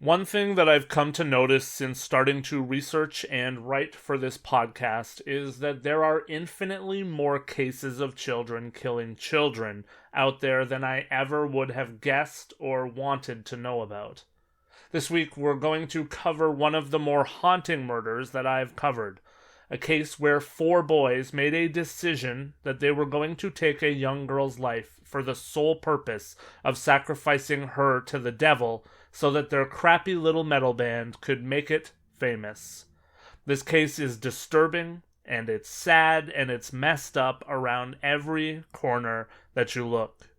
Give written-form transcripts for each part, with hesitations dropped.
One thing that I've come to notice since starting to research and write for this podcast is that there are infinitely more cases of children killing children out there than I ever would have guessed or wanted to know about. This week, we're going to cover one of the more haunting murders that I've covered. A case where four boys made a decision that they were going to take a young girl's life for the sole purpose of sacrificing her to the devil so that their crappy little metal band could make it famous. This case is disturbing, and it's sad, and it's messed up around every corner that you look.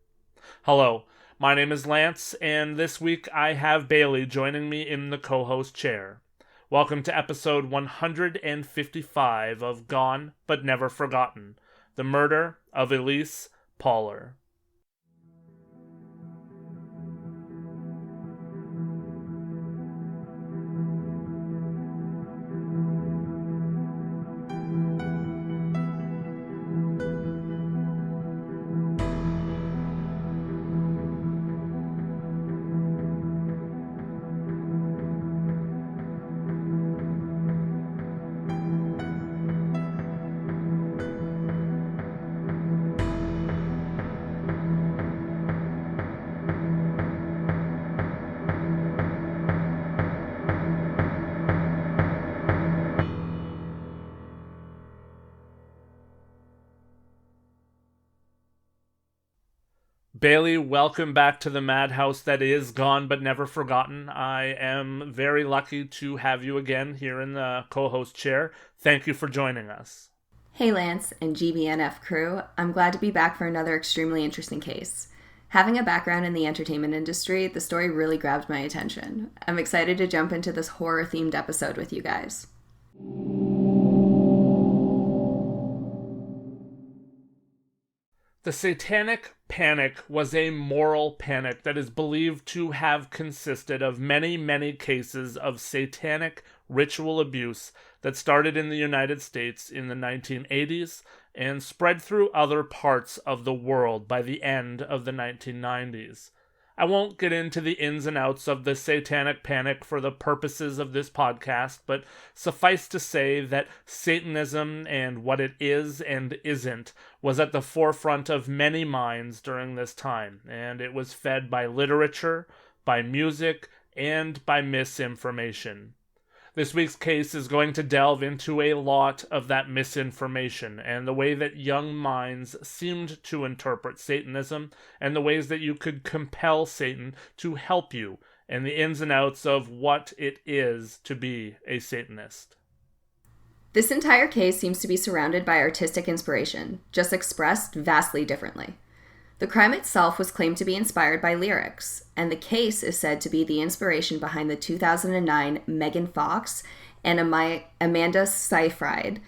Hello, my name is Lance, and this week I have Bailey joining me in the co-host chair. Welcome to episode 155 of Gone But Never Forgotten, the murder of Elyse Pahler. Bailey, welcome back to the madhouse that is Gone But Never Forgotten. I am very lucky to have you again here in the co-host chair. Thank you for joining us. Hey Lance and GBNF crew, I'm glad to be back for another extremely interesting case. Having a background in the entertainment industry, the story really grabbed my attention. I'm excited to jump into this horror-themed episode with you guys. The Satanic Panic was a moral panic that is believed to have consisted of many cases of satanic ritual abuse that started in the United States in the 1980s and spread through other parts of the world by the end of the 1990s. I won't get into the ins and outs of the Satanic Panic for the purposes of this podcast, but suffice to say that Satanism and what it is and isn't was at the forefront of many minds during this time, and it was fed by literature, by music, and by misinformation. This week's case is going to delve into a lot of that misinformation and the way that young minds seemed to interpret Satanism and the ways that you could compel Satan to help you and the ins and outs of what it is to be a Satanist. This entire case seems to be surrounded by artistic inspiration, just expressed vastly differently. The crime itself was claimed to be inspired by lyrics, and the case is said to be the inspiration behind the 2009 Megan Fox and Amanda Seyfried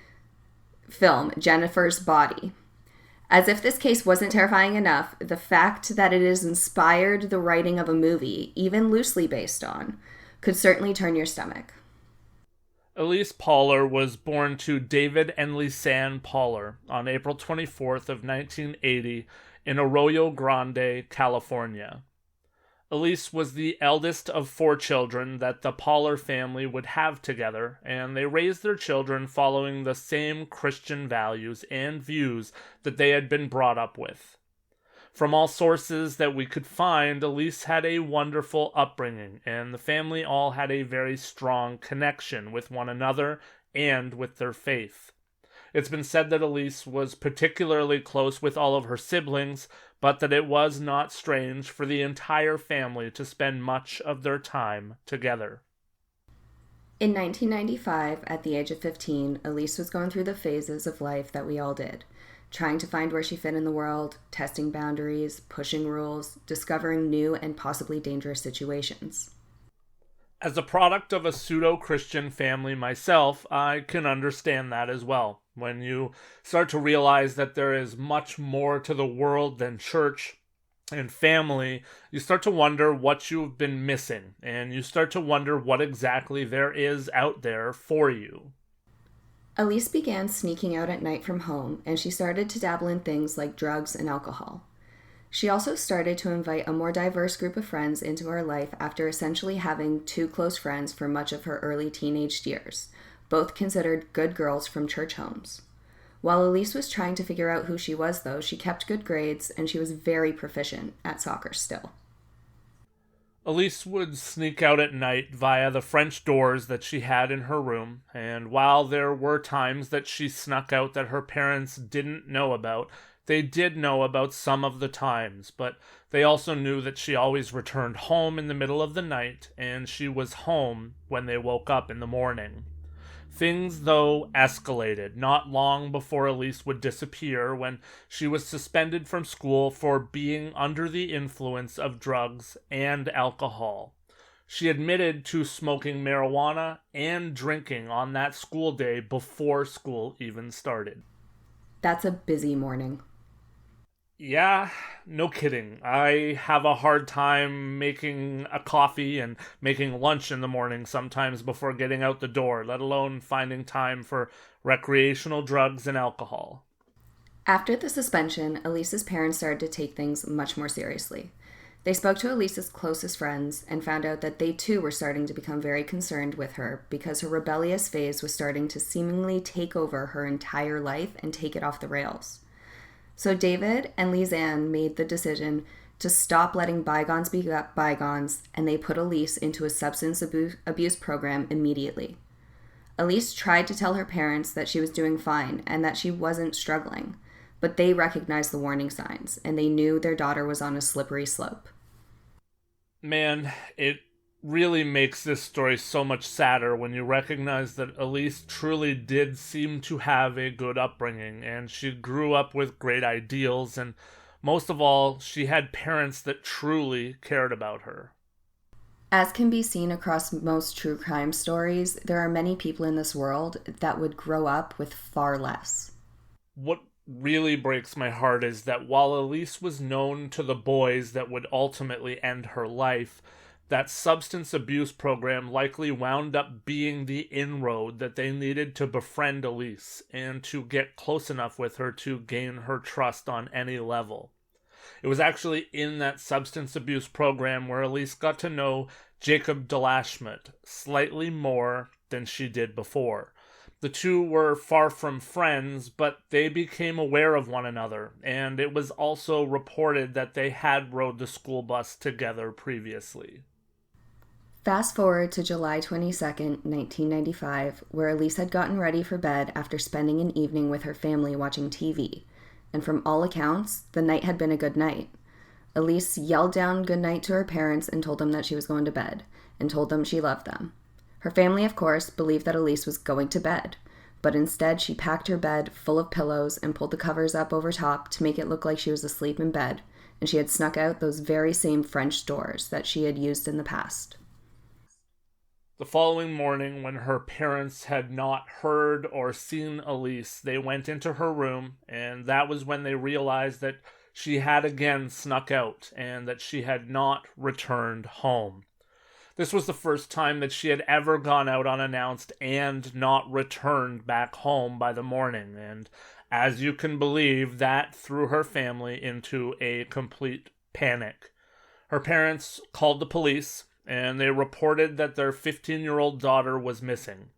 film, Jennifer's Body. As if this case wasn't terrifying enough, the fact that it has inspired the writing of a movie, even loosely based on, could certainly turn your stomach. Elyse Pahler was born to David and Lisanne Pahler on April 24th of 1980 in Arroyo Grande, California. Elyse was the eldest of four children that the Pahler family would have together, and they raised their children following the same Christian values and views that they had been brought up with. From all sources that we could find, Elyse had a wonderful upbringing, and the family all had a very strong connection with one another and with their faith. It's been said that Elyse was particularly close with all of her siblings, but that it was not strange for the entire family to spend much of their time together. In 1995, at the age of 15, Elyse was going through the phases of life that we all did. Trying to find where she fit in the world, testing boundaries, pushing rules, discovering new and possibly dangerous situations. As a product of a pseudo-Christian family myself, I can understand that as well. When you start to realize that there is much more to the world than church and family, you start to wonder what you've been missing, and you start to wonder what exactly there is out there for you. Elyse began sneaking out at night from home, and she started to dabble in things like drugs and alcohol. She also started to invite a more diverse group of friends into her life after essentially having two close friends for much of her early teenage years, both considered good girls from church homes. While Elyse was trying to figure out who she was, though, she kept good grades and she was very proficient at soccer still. Elise would sneak out at night via the French doors that she had in her room, and while there were times that she snuck out that her parents didn't know about, they did know about some of the times, but they also knew that she always returned home in the middle of the night, and she was home when they woke up in the morning. Things, though, escalated not long before Elise would disappear when she was suspended from school for being under the influence of drugs and alcohol. She admitted to smoking marijuana and drinking on that school day before school even started. That's a busy morning. Yeah, no kidding. I have a hard time making a coffee and making lunch in the morning sometimes before getting out the door, let alone finding time for recreational drugs and alcohol. After the suspension, Elise's parents started to take things much more seriously. They spoke to Elise's closest friends and found out that they too were starting to become very concerned with her because her rebellious phase was starting to seemingly take over her entire life and take it off the rails. So David and Lisanne made the decision to stop letting bygones be bygones, and they put Elyse into a substance abuse program immediately. Elyse tried to tell her parents that she was doing fine and that she wasn't struggling, but they recognized the warning signs, and they knew their daughter was on a slippery slope. Man, it really makes this story so much sadder when you recognize that Elyse truly did seem to have a good upbringing, and she grew up with great ideals, and most of all, she had parents that truly cared about her. As can be seen across most true crime stories, there are many people in this world that would grow up with far less. What really breaks my heart is that while Elyse was known to the boys that would ultimately end her life, that substance abuse program likely wound up being the inroad that they needed to befriend Elyse and to get close enough with her to gain her trust on any level. It was actually in that substance abuse program where Elyse got to know Jacob Delashmet slightly more than she did before. The two were far from friends, but they became aware of one another, and it was also reported that they had rode the school bus together previously. Fast forward to July 22nd, 1995, where Elyse had gotten ready for bed after spending an evening with her family watching TV. And from all accounts, the night had been a good night. Elyse yelled down good night to her parents and told them that she was going to bed, and told them she loved them. Her family, of course, believed that Elyse was going to bed, but instead she packed her bed full of pillows and pulled the covers up over top to make it look like she was asleep in bed, and she had snuck out those very same French doors that she had used in the past. The following morning, when her parents had not heard or seen Elyse, they went into her room, and that was when they realized that she had again snuck out and that she had not returned home. This was the first time that she had ever gone out unannounced and not returned back home by the morning, and as you can believe, that threw her family into a complete panic. Her parents called the police, and they reported that their 15-year-old daughter was missing.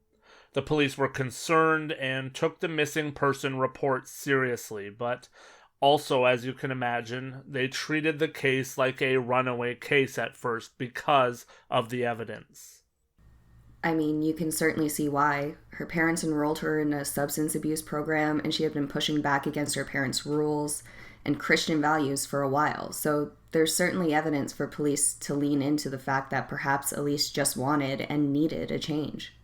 The police were concerned and took the missing person report seriously, but also, as you can imagine, they treated the case like a runaway case at first because of the evidence. I mean, you can certainly see why. Her parents enrolled her in a substance abuse program, and she had been pushing back against her parents' rules and Christian values for a while. So there's certainly evidence for police to lean into the fact that perhaps Elyse just wanted and needed a change.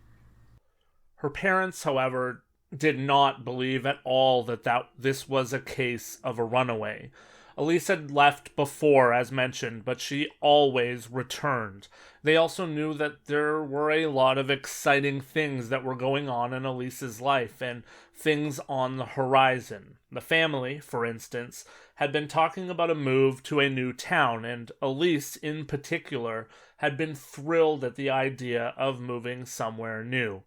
Her parents, however, did not believe at all that this was a case of a runaway. Elyse had left before, as mentioned, but she always returned. They also knew that there were a lot of exciting things that were going on in Elise's life and things on the horizon. The family, for instance, had been talking about a move to a new town, and Elyse, in particular, had been thrilled at the idea of moving somewhere new.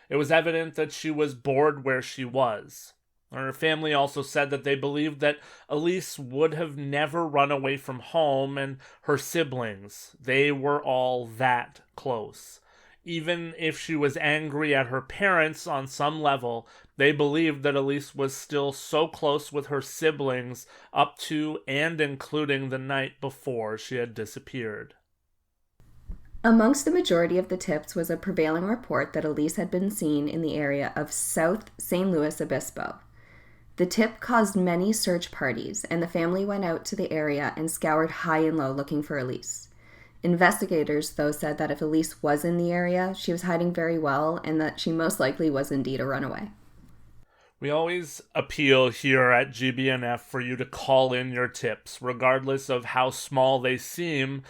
It was evident that she was bored where she was. Her family also said that they believed that Elyse would have never run away from home and her siblings. They were all that close. Even if she was angry at her parents on some level, they believed that Elyse was still so close with her siblings up to and including the night before she had disappeared. Amongst the majority of the tips was a prevailing report that Elyse had been seen in the area of South San Luis Obispo. The tip caused many search parties, and the family went out to the area and scoured high and low looking for Elyse. Investigators, though, said that if Elyse was in the area, she was hiding very well and that she most likely was indeed a runaway. We always appeal here at GBNF for you to call in your tips, regardless of how small they seem,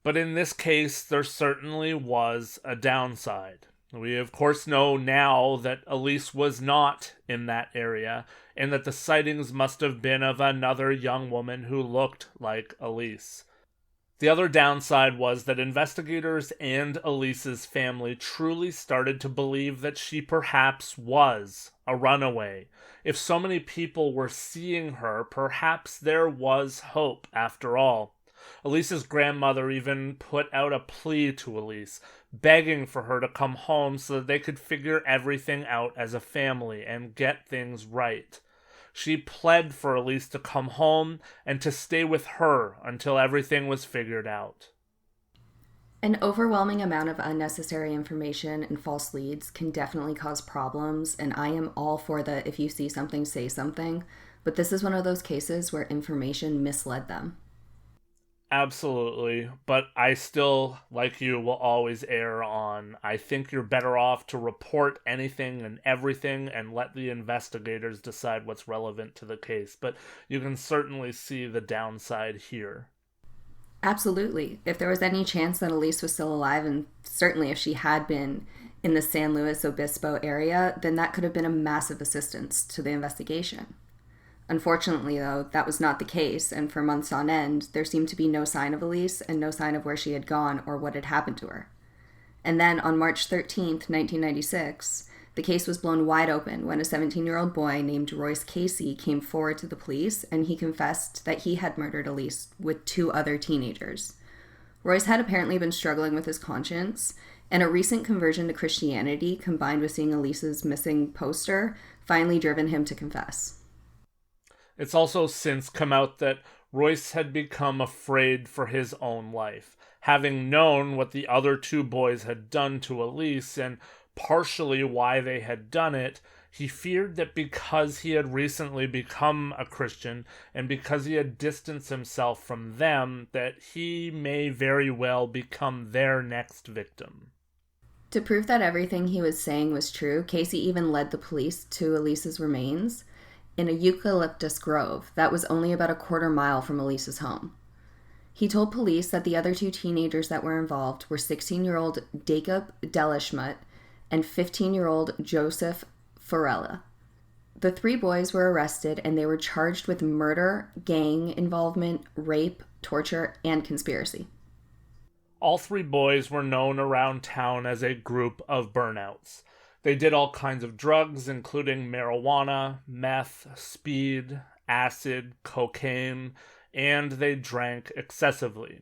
but in this case, there certainly was a downside. We, of course, know now that Elyse was not in that area, and that the sightings must have been of another young woman who looked like Elyse. The other downside was that investigators and Elyse's family truly started to believe that she perhaps was a runaway. If so many people were seeing her, perhaps there was hope after all. Elyse's grandmother even put out a plea to Elyse, begging for her to come home so that they could figure everything out as a family and get things right. She pled for Elyse to come home and to stay with her until everything was figured out. An overwhelming amount of unnecessary information and false leads can definitely cause problems, and I am all for the if you see something, say something, but this is one of those cases where information misled them. Absolutely, but I still, like you, will always err on I think you're better off to report anything and everything and let the investigators decide what's relevant to the case, but you can certainly see the downside here. Absolutely. If there was any chance that Elyse was still alive, and certainly if she had been in the San Luis Obispo area, then that could have been a massive assistance to the investigation. Unfortunately, though, that was not the case, and for months on end, there seemed to be no sign of Elyse and no sign of where she had gone or what had happened to her. And then on March 13th, 1996, the case was blown wide open when a 17-year-old boy named Royce Casey came forward to the police, and he confessed that he had murdered Elyse with 2 other teenagers. Royce had apparently been struggling with his conscience, and a recent conversion to Christianity combined with seeing Elyse's missing poster finally driven him to confess. It's also since come out that Royce had become afraid for his own life, having known what the other 2 boys had done to Elyse and partially why they had done it. He feared that because he had recently become a Christian and because he had distanced himself from them, that he may very well become their next victim. To prove that everything he was saying was true, Casey even led the police to Elyse's remains in a eucalyptus grove that was only about a quarter mile from Elyse's home. He told police that the other 2 teenagers that were involved were 16-year-old Jacob Delishmut and 15-year-old Joseph Farella. The 3 boys were arrested and they were charged with murder, gang involvement, rape, torture, and conspiracy. All 3 boys were known around town as a group of burnouts. They did all kinds of drugs, including marijuana, meth, speed, acid, cocaine, and they drank excessively.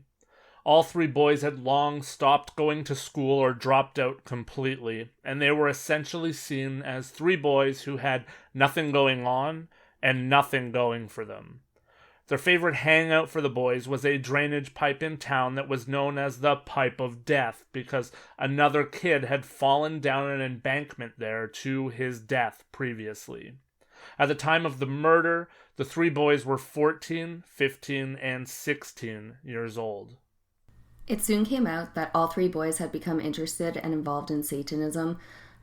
All 3 boys had long stopped going to school or dropped out completely, and they were essentially seen as 3 boys who had nothing going on and nothing going for them. Their favorite hangout for the boys was a drainage pipe in town that was known as the Pipe of Death because another kid had fallen down an embankment there to his death previously. At the time of the murder, the 3 boys were 14, 15, and 16 years old. It soon came out that all 3 boys had become interested and involved in Satanism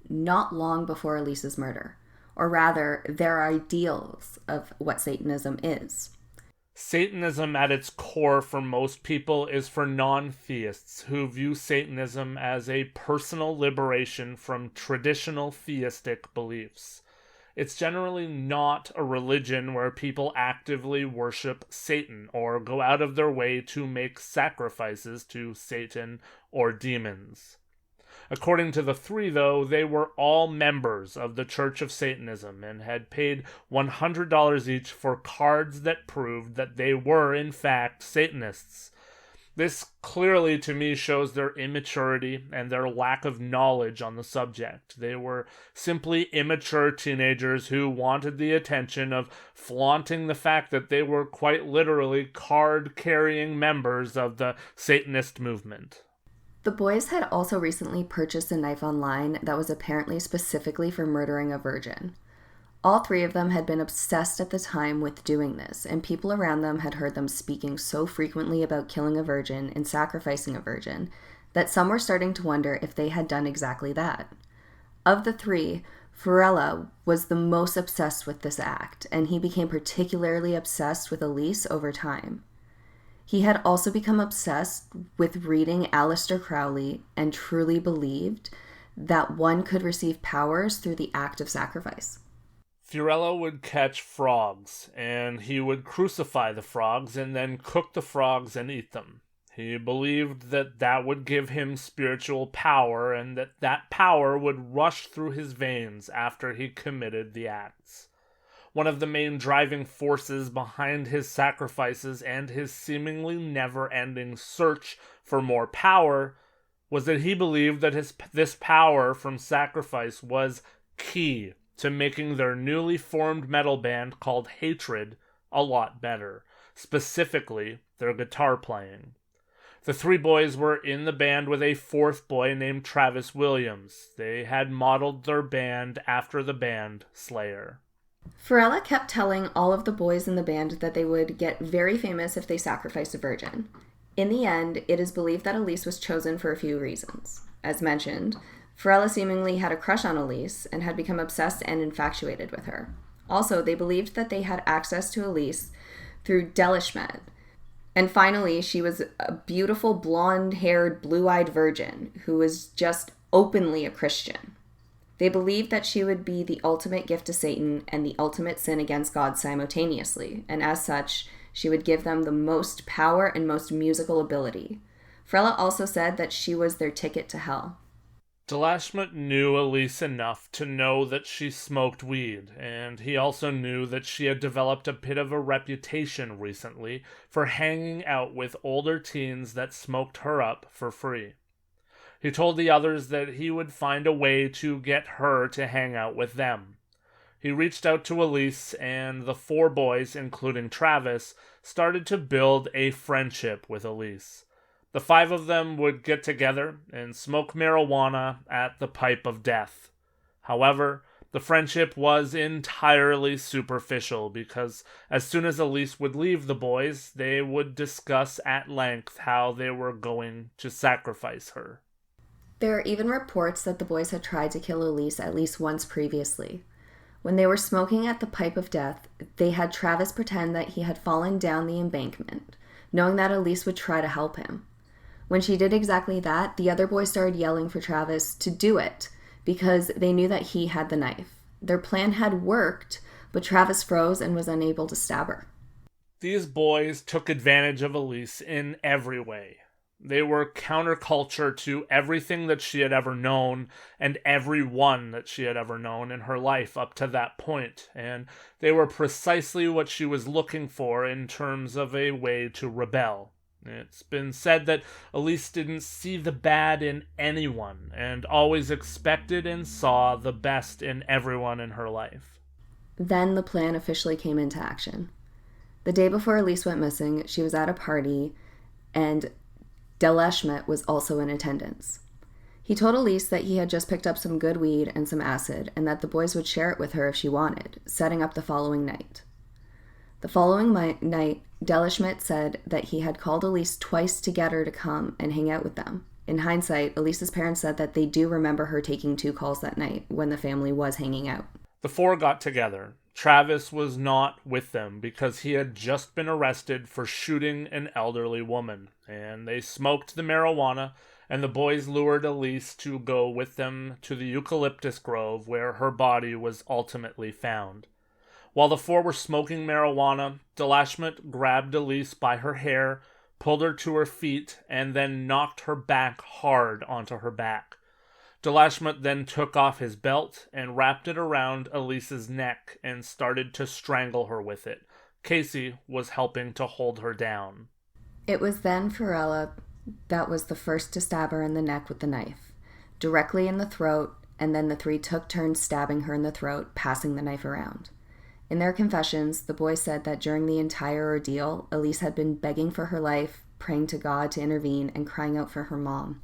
not long before Elyse's murder, or rather, their ideals of what Satanism is. Satanism at its core for most people is for non-theists who view Satanism as a personal liberation from traditional theistic beliefs. It's generally not a religion where people actively worship Satan or go out of their way to make sacrifices to Satan or demons. According to the three, though, they were all members of the Church of Satanism and had paid $100 each for cards that proved that they were, in fact, Satanists. This clearly, to me, shows their immaturity and their lack of knowledge on the subject. They were simply immature teenagers who wanted the attention of flaunting the fact that they were quite literally card-carrying members of the Satanist movement. The boys had also recently purchased a knife online that was apparently specifically for murdering a virgin. All three of them had been obsessed at the time with doing this, and people around them had heard them speaking so frequently about killing a virgin and sacrificing a virgin that some were starting to wonder if they had done exactly that. Of the three, Farella was the most obsessed with this act, and he became particularly obsessed with Elyse over time. He had also become obsessed with reading Aleister Crowley and truly believed that one could receive powers through the act of sacrifice. Farella would catch frogs, and he would crucify the frogs and then cook the frogs and eat them. He believed that that would give him spiritual power and that that power would rush through his veins after he committed the acts. One of the main driving forces behind his sacrifices and his seemingly never-ending search for more power was that he believed that this power from sacrifice was key to making their newly formed metal band called Hatred a lot better, specifically their guitar playing. The three boys were in the band with a fourth boy named Travis Williams. They had modeled their band after the band Slayer. Farella kept telling all of the boys in the band that they would get very famous if they sacrificed a virgin. In the end, it is believed that Elyse was chosen for a few reasons. As mentioned, Farella seemingly had a crush on Elyse and had become obsessed and infatuated with her. Also, they believed that they had access to Elyse through Delishmet. And finally, she was a beautiful blonde-haired, blue-eyed virgin who was just openly a Christian. They believed that she would be the ultimate gift to Satan and the ultimate sin against God simultaneously, and as such, she would give them the most power and most musical ability. Farella also said that she was their ticket to hell. Delashmet knew Elyse enough to know that she smoked weed, and he also knew that she had developed a bit of a reputation recently for hanging out with older teens that smoked her up for free. He told the others that he would find a way to get her to hang out with them. He reached out to Elyse, and the four boys, including Travis, started to build a friendship with Elyse. The five of them would get together and smoke marijuana at the pipe of death. However, the friendship was entirely superficial because as soon as Elyse would leave the boys, they would discuss at length how they were going to sacrifice her. There are even reports that the boys had tried to kill Elyse at least once previously. When they were smoking at the pipe of death, they had Travis pretend that he had fallen down the embankment, knowing that Elyse would try to help him. When she did exactly that, the other boys started yelling for Travis to do it because they knew that he had the knife. Their plan had worked, but Travis froze and was unable to stab her. These boys took advantage of Elyse in every way. They were counterculture to everything that she had ever known and everyone that she had ever known in her life up to that point, and they were precisely what she was looking for in terms of a way to rebel. It's been said that Elyse didn't see the bad in anyone and always expected and saw the best in everyone in her life. Then the plan officially came into action. The day before Elyse went missing, she was at a party, and Deleshmet was also in attendance. He told Elyse that he had just picked up some good weed and some acid, and that the boys would share it with her if she wanted, setting up the following night. The following night, Deleshmet said that he had called Elyse twice to get her to come and hang out with them. In hindsight, Elyse's parents said that they do remember her taking 2 calls that night when the family was hanging out. The four got together. Travis was not with them because he had just been arrested for shooting an elderly woman, and they smoked the marijuana, and the boys lured Elyse to go with them to the eucalyptus grove where her body was ultimately found. While the four were smoking marijuana, Delashmet grabbed Elyse by her hair, pulled her to her feet, and then knocked her back hard onto her back. Delashmut then took off his belt and wrapped it around Elyse's neck and started to strangle her with it. Casey was helping to hold her down. It was then Fiorella that was the first to stab her in the neck with the knife, directly in the throat, and then the three took turns stabbing her in the throat, passing the knife around. In their confessions, the boys said that during the entire ordeal, Elyse had been begging for her life, praying to God to intervene, and crying out for her mom.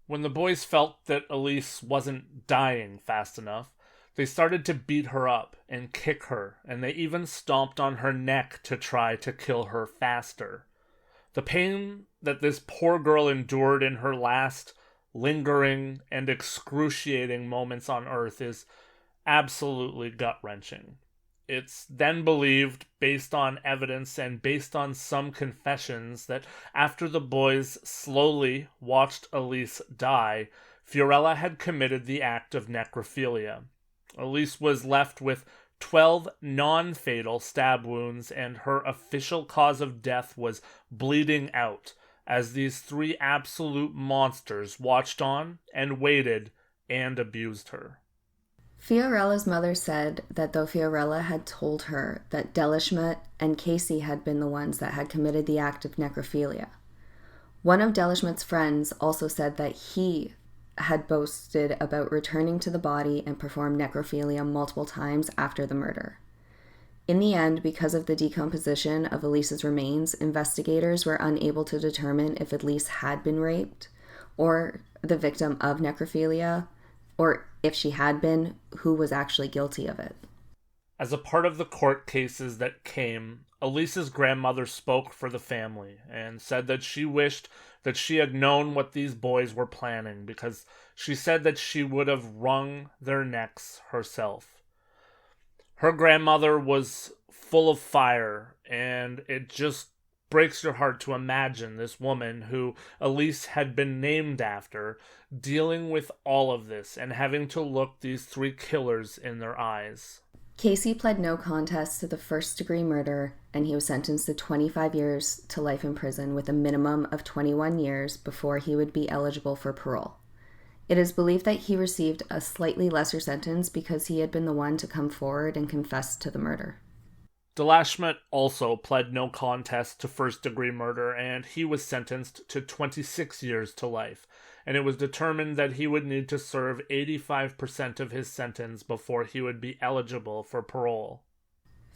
When the boys felt that Elyse wasn't dying fast enough, they started to beat her up and kick her, and they even stomped on her neck to try to kill her faster. The pain that this poor girl endured in her last lingering and excruciating moments on Earth is absolutely gut-wrenching. It's then believed, based on evidence and based on some confessions, that after the boys slowly watched Elyse die, Fiorella had committed the act of necrophilia. Elyse was left with 12 non-fatal stab wounds, and her official cause of death was bleeding out, as these three absolute monsters watched on and waited and abused her. Fiorella's mother said that though Fiorella had told her that Delashmut and Casey had been the ones that had committed the act of necrophilia, one of Delashmut's friends also said that he had boasted about returning to the body and performed necrophilia multiple times after the murder. In the end, because of the decomposition of Elyse's remains, investigators were unable to determine if Elyse had been raped or the victim of necrophilia, or if she had been, who was actually guilty of it. As a part of the court cases that came, Elyse's grandmother spoke for the family and said that she wished that she had known what these boys were planning, because she said that she would have wrung their necks herself. Her grandmother was full of fire, and it just breaks your heart to imagine this woman who Elyse had been named after dealing with all of this and having to look these three killers in their eyes. Casey pled no contest to the first-degree murder, and he was sentenced to 25 years to life in prison with a minimum of 21 years before he would be eligible for parole. It is believed that he received a slightly lesser sentence because he had been the one to come forward and confess to the murder. Delashmut also pled no contest to first-degree murder, and he was sentenced to 26 years to life, and it was determined that he would need to serve 85% of his sentence before he would be eligible for parole.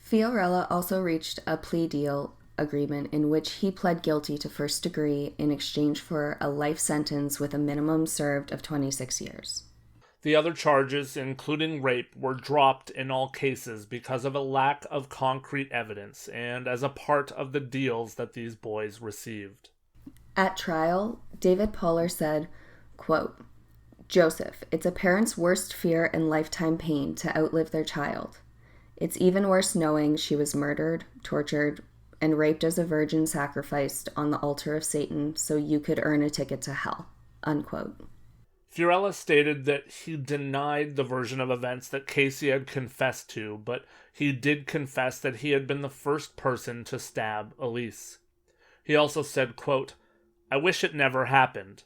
Fiorella also reached a plea deal agreement in which he pled guilty to first degree in exchange for a life sentence with a minimum served of 26 years. The other charges, including rape, were dropped in all cases because of a lack of concrete evidence and as a part of the deals that these boys received. At trial, David Pahler said, quote, "Joseph, it's a parent's worst fear and lifetime pain to outlive their child. It's even worse knowing she was murdered, tortured, and raped as a virgin sacrificed on the altar of Satan so you could earn a ticket to hell." Unquote. Fiorella stated that he denied the version of events that Casey had confessed to, but he did confess that he had been the first person to stab Elyse. He also said, quote, "I wish it never happened.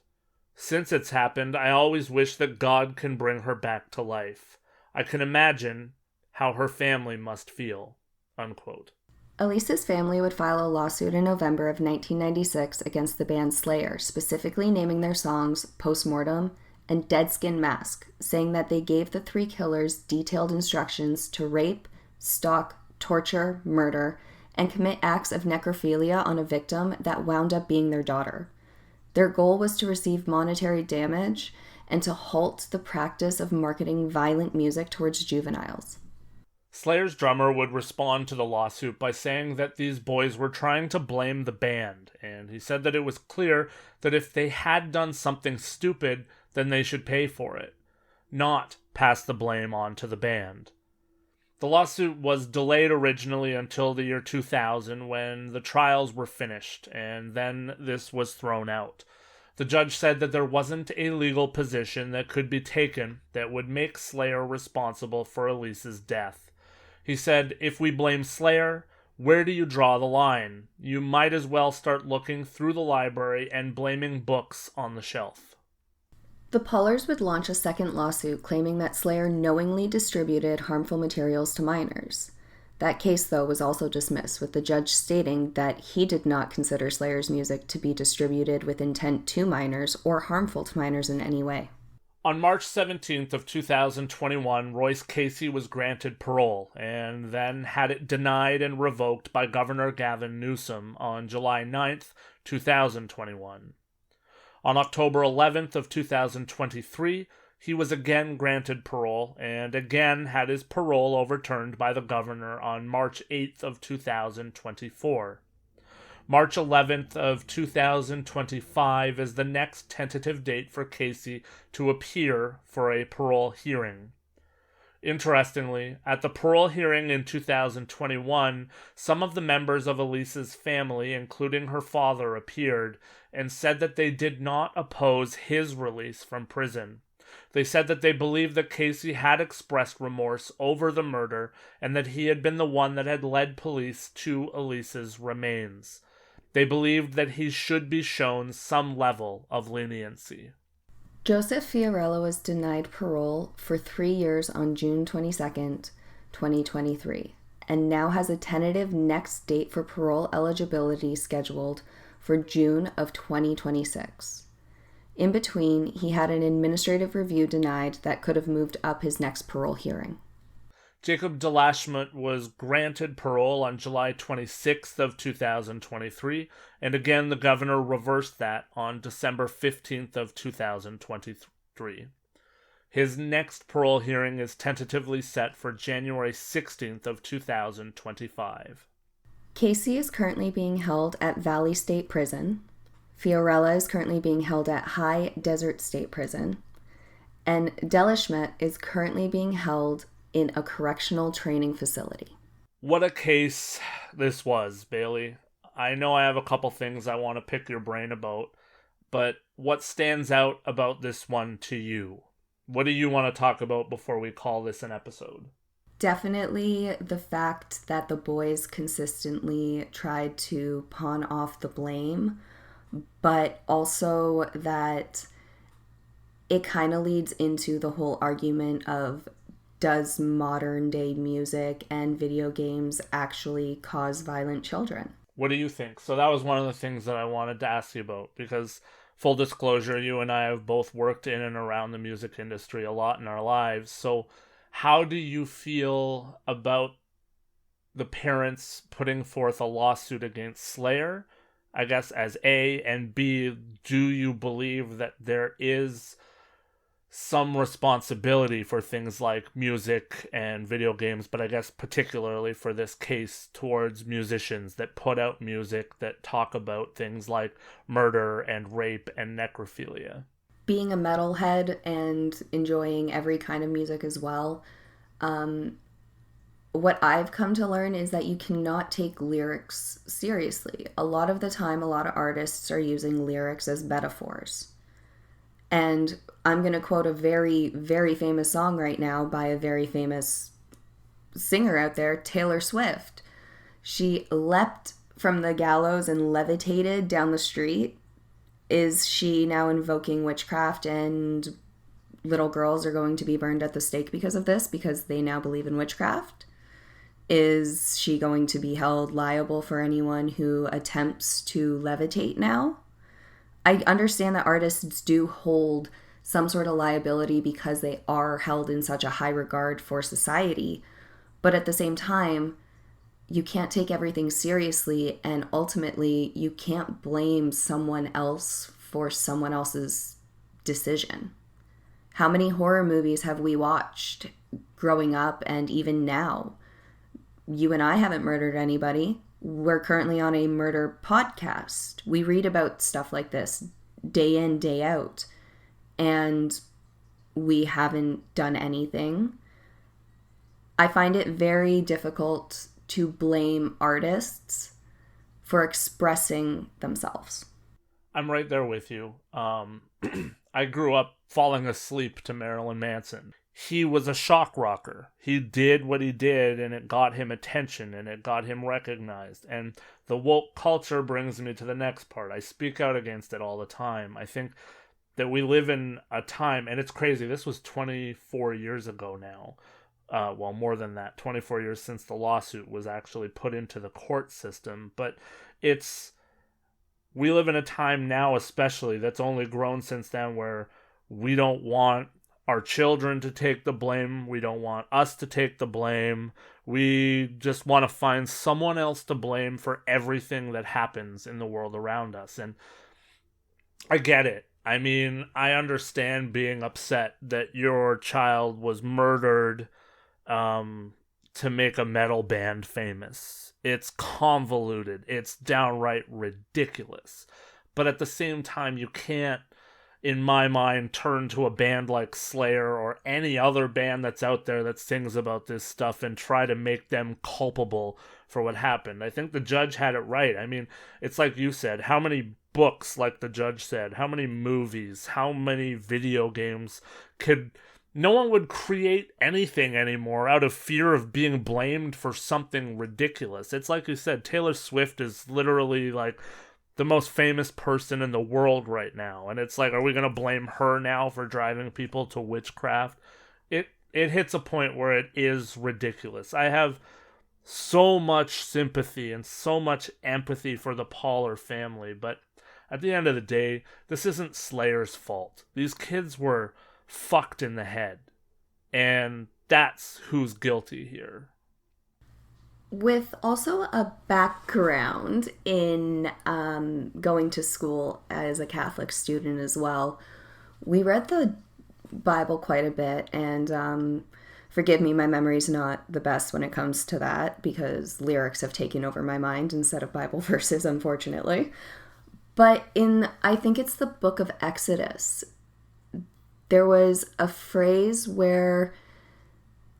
Since it's happened, I always wish that God can bring her back to life. I can imagine how her family must feel." Unquote. Elyse's family would file a lawsuit in November of 1996 against the band Slayer, specifically naming their songs Postmortem and Dead Skin Mask, saying that they gave the three killers detailed instructions to rape, stalk, torture, murder, and commit acts of necrophilia on a victim that wound up being their daughter. Their goal was to receive monetary damage and to halt the practice of marketing violent music towards juveniles. Slayer's drummer would respond to the lawsuit by saying that these boys were trying to blame the band, and he said that it was clear that if they had done something stupid, then they should pay for it, not pass the blame on to the band. The lawsuit was delayed originally until the year 2000 when the trials were finished, and then this was thrown out. The judge said that there wasn't a legal position that could be taken that would make Slayer responsible for Elyse's death. He said, "If we blame Slayer, where do you draw the line? You might as well start looking through the library and blaming books on the shelf." The Pahlers would launch a second lawsuit claiming that Slayer knowingly distributed harmful materials to minors. That case, though, was also dismissed, with the judge stating that he did not consider Slayer's music to be distributed with intent to minors or harmful to minors in any way. On March 17th of 2021, Royce Casey was granted parole and then had it denied and revoked by Governor Gavin Newsom on July 9th, 2021. On October 11th of 2023, he was again granted parole and again had his parole overturned by the governor on March 8th of 2024. March 11th of 2025 is the next tentative date for Casey to appear for a parole hearing. Interestingly, at the parole hearing in 2021, some of the members of Elyse's family, including her father, appeared and said that they did not oppose his release from prison. They said that they believed that Casey had expressed remorse over the murder and that he had been the one that had led police to Elyse's remains. They believed that he should be shown some level of leniency. Joseph Fiorello was denied parole for 3 years on June 22nd, 2023, and now has a tentative next date for parole eligibility scheduled for June of 2026. In between, he had an administrative review denied that could have moved up his next parole hearing. Jacob DeLachemont was granted parole on July 26th of 2023, and again the governor reversed that on December 15th of 2023. His next parole hearing is tentatively set for January 16th of 2025. Casey is currently being held at Valley State Prison. Fiorella is currently being held at High Desert State Prison. And DeLachemont is currently being held in a correctional training facility. What a case this was, Bailey. I know I have a couple things I want to pick your brain about, but what stands out about this one to you? What do you want to talk about before we call this an episode? Definitely the fact that the boys consistently tried to pawn off the blame, but also that it kind of leads into the whole argument of, does modern day music and video games actually cause violent children? What do you think? So that was one of the things that I wanted to ask you about, because full disclosure, you and I have both worked in and around the music industry a lot in our lives. So how do you feel about the parents putting forth a lawsuit against Slayer, I guess, as A, and B, do you believe that there is some responsibility for things like music and video games, but I guess particularly for this case towards musicians that put out music that talk about things like murder and rape and necrophilia? Being a metalhead and enjoying every kind of music as well, what I've come to learn is that you cannot take lyrics seriously. A lot of the time, a lot of artists are using lyrics as metaphors. And I'm going to quote a very, very famous song right now by a very famous singer out there, Taylor Swift. She leapt from the gallows and levitated down the street. Is she now invoking witchcraft and little girls are going to be burned at the stake because of this, because they now believe in witchcraft? Is she going to be held liable for anyone who attempts to levitate now? I understand that artists do hold some sort of liability because they are held in such a high regard for society. But at the same time, you can't take everything seriously, and ultimately you can't blame someone else for someone else's decision. How many horror movies have we watched growing up and even now? You and I haven't murdered anybody. We're currently on a murder podcast. We read about stuff like this day in, day out, and we haven't done anything. I find it very difficult to blame artists for expressing themselves. I'm right there with you. I grew up falling asleep to Marilyn Manson. He was a shock rocker. He did what he did, and it got him attention, and it got him recognized. And the woke culture brings me to the next part. I speak out against it all the time. I think that we live in a time, and it's crazy. This was 24 years ago now. Well, more than that, 24 years since the lawsuit was actually put into the court system. But we live in a time now, especially, that's only grown since then, where we don't want our children to take the blame. We don't want us to take the blame. We just want to find someone else to blame for everything that happens in the world around us. And I get it. I mean, I understand being upset that your child was murdered to make a metal band famous. It's convoluted. It's downright ridiculous. But at the same time, you can't, in my mind, turn to a band like Slayer or any other band that's out there that sings about this stuff and try to make them culpable for what happened. I think the judge had it right. I mean, it's like you said, how many books, like the judge said, how many movies, how many video games no one would create anything anymore out of fear of being blamed for something ridiculous. It's like you said, Taylor Swift is literally like the most famous person in the world right now. And it's like, are we going to blame her now for driving people to witchcraft? It hits a point where it is ridiculous. I have so much sympathy and so much empathy for the Pahler family, but at the end of the day, this isn't Slayer's fault. These kids were fucked in the head, and that's who's guilty here. With also a background in going to school as a Catholic student as well, we read the Bible quite a bit, and forgive me, my memory's not the best when it comes to that, because lyrics have taken over my mind instead of Bible verses, unfortunately. But I think it's the book of Exodus, there was a phrase where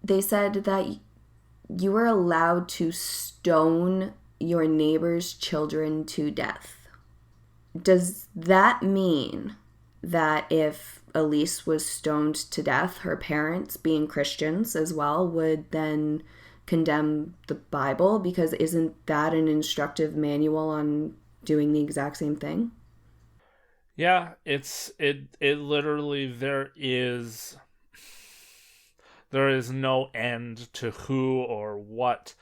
they said that you were allowed to stone your neighbor's children to death. Does that mean that if Elyse was stoned to death, her parents, being Christians as well, would then condemn the Bible? Because isn't that an instructive manual on doing the exact same thing? Yeah, it literally, there is no end to who or what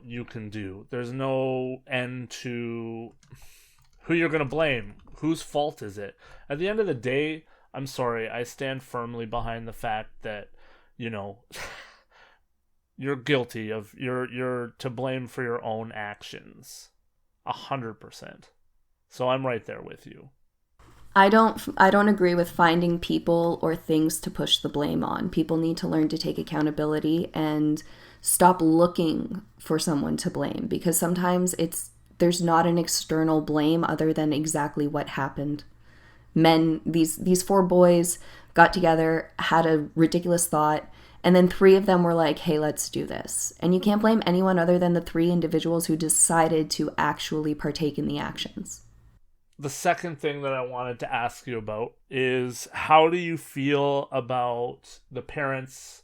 you can do. There's no end to who you're going to blame. Whose fault is it? At the end of the day, I'm sorry, I stand firmly behind the fact that, you're guilty of, you're to blame for your own actions. 100%. So I'm right there with you. I don't agree with finding people or things to push the blame on. People need to learn to take accountability and stop looking for someone to blame, because sometimes there's not an external blame other than exactly what happened. These four boys got together, had a ridiculous thought, and then three of them were like, hey, let's do this. And you can't blame anyone other than the three individuals who decided to actually partake in the actions. The second thing that I wanted to ask you about is, how do you feel about the parents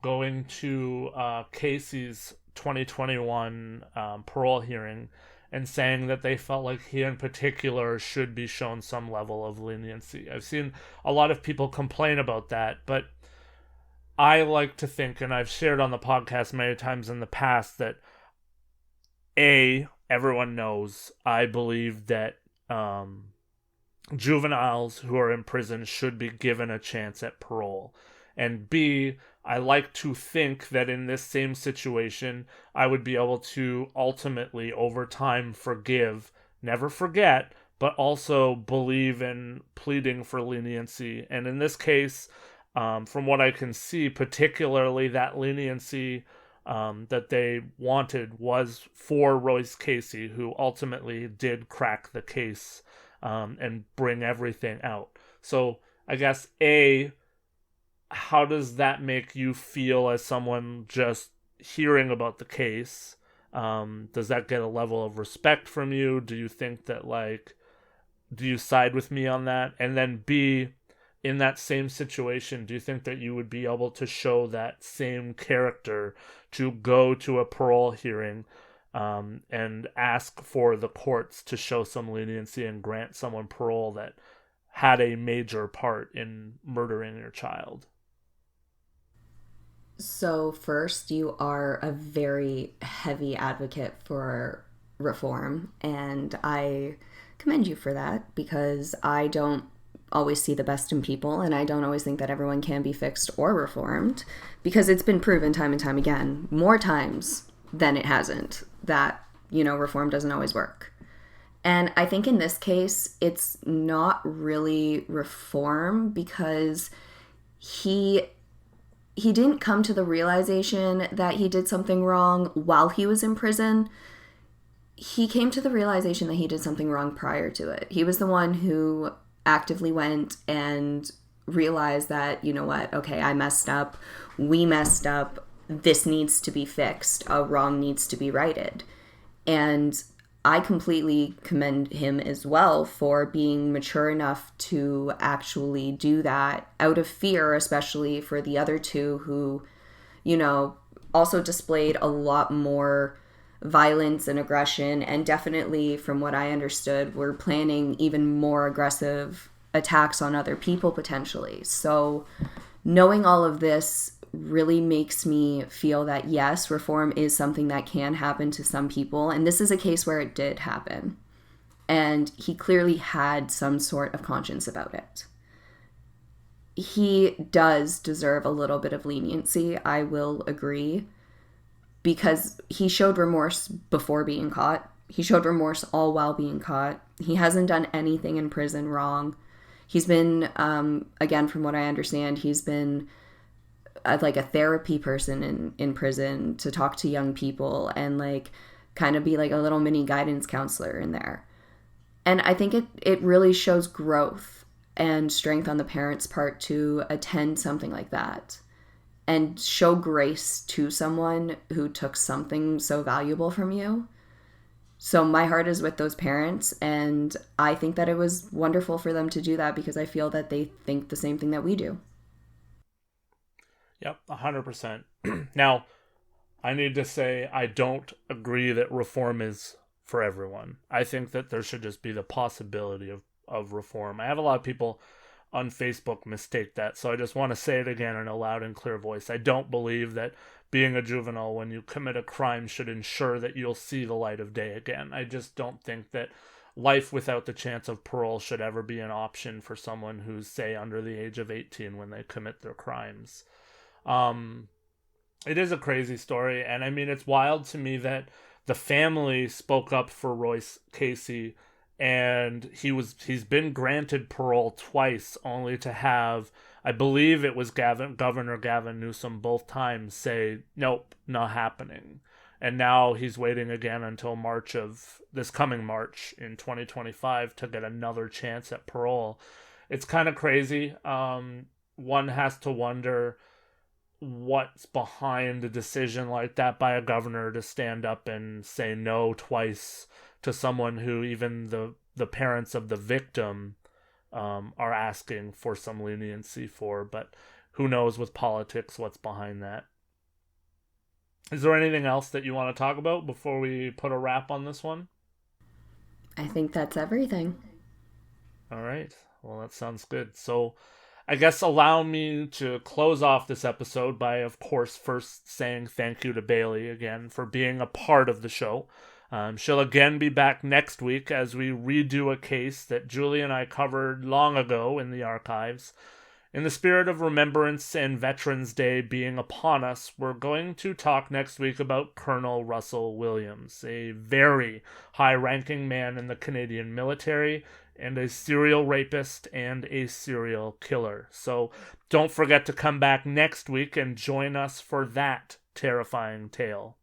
going to Casey's 2021 parole hearing and saying that they felt like he in particular should be shown some level of leniency? I've seen a lot of people complain about that, but I like to think, and I've shared on the podcast many times in the past, that everyone knows I believe that juveniles who are in prison should be given a chance at parole. And B, I like to think that in this same situation, I would be able to ultimately, over time, forgive, never forget, but also believe in pleading for leniency. And in this case, from what I can see, particularly that leniency that they wanted was for Royce Casey, who ultimately did crack the case and bring everything out. So I guess, how does that make you feel as someone just hearing about the case? Does that get a level of respect from you? Do you think that, do you side with me on that? And then B, in that same situation, do you think that you would be able to show that same character to go to a parole hearing and ask for the courts to show some leniency and grant someone parole that had a major part in murdering your child. So, first, you are a very heavy advocate for reform, and I commend you for that because I don't always see the best in people, and I don't always think that everyone can be fixed or reformed because it's been proven time and time again, more times than it hasn't, that, reform doesn't always work. And I think in this case, it's not really reform because he didn't come to the realization that he did something wrong while he was in prison. He came to the realization that he did something wrong prior to it. He was the one who actively went and realized that, you know what, okay, I messed up, we messed up, this needs to be fixed, a wrong needs to be righted. And I completely commend him as well for being mature enough to actually do that out of fear, especially for the other two who, also displayed a lot more violence and aggression, and definitely, from what I understood, were planning even more aggressive attacks on other people potentially. So knowing all of this really makes me feel that yes, reform is something that can happen to some people, and this is a case where it did happen, and he clearly had some sort of conscience about it. He does deserve a little bit of leniency, I will agree, because he showed remorse before being caught. He showed remorse all while being caught. He hasn't done anything in prison wrong. He's been, again, from what I understand, he's been like a therapy person in prison to talk to young people and like kind of be like a little mini guidance counselor in there. And I think it really shows growth and strength on the parents' part to attend something like that and show grace to someone who took something so valuable from you. So my heart is with those parents, and I think that it was wonderful for them to do that because I feel that they think the same thing that we do. Yep, 100%. Now, I need to say I don't agree that reform is for everyone. I think that there should just be the possibility of reform. I have a lot of people on Facebook mistake that, so I just want to say it again in a loud and clear voice. I don't believe that being a juvenile when you commit a crime should ensure that you'll see the light of day again. I just don't think that life without the chance of parole should ever be an option for someone who's, say, under the age of 18 when they commit their crimes. It is a crazy story, and I mean, it's wild to me that the family spoke up for Royce Casey, and he's been granted parole twice, only to have, I believe it was Governor Gavin Newsom both times say, nope, not happening. And now he's waiting again until this coming March in 2025 to get another chance at parole. It's kind of crazy. One has to wonder what's behind a decision like that by a governor to stand up and say no twice to someone who even the parents of the victim are asking for some leniency for. But who knows with politics what's behind that. Is there anything else that you want to talk about before we put a wrap on this one? I think that's everything. All right. Well, that sounds good. So I guess allow me to close off this episode by, of course, first saying thank you to Bailey again for being a part of the show. She'll again be back next week as we redo a case that Julie and I covered long ago in the archives. In the spirit of remembrance and Veterans Day being upon us, we're going to talk next week about Colonel Russell Williams, a very high-ranking man in the Canadian military and a serial rapist and a serial killer. So don't forget to come back next week and join us for that terrifying tale.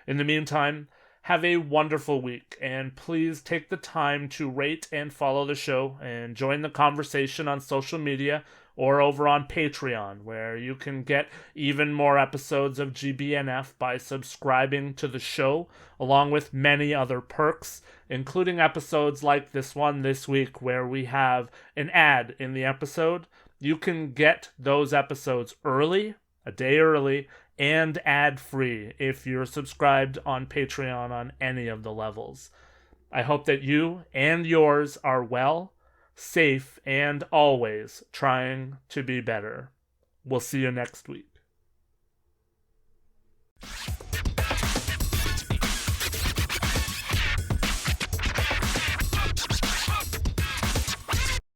In the meantime, have a wonderful week, and please take the time to rate and follow the show and join the conversation on social media or over on Patreon, where you can get even more episodes of GBNF by subscribing to the show, along with many other perks, including episodes like this one this week, where we have an ad in the episode. You can get those episodes early, a day early, and ad-free if you're subscribed on Patreon on any of the levels. I hope that you and yours are well. safe, and always trying to be better. We'll see you next week.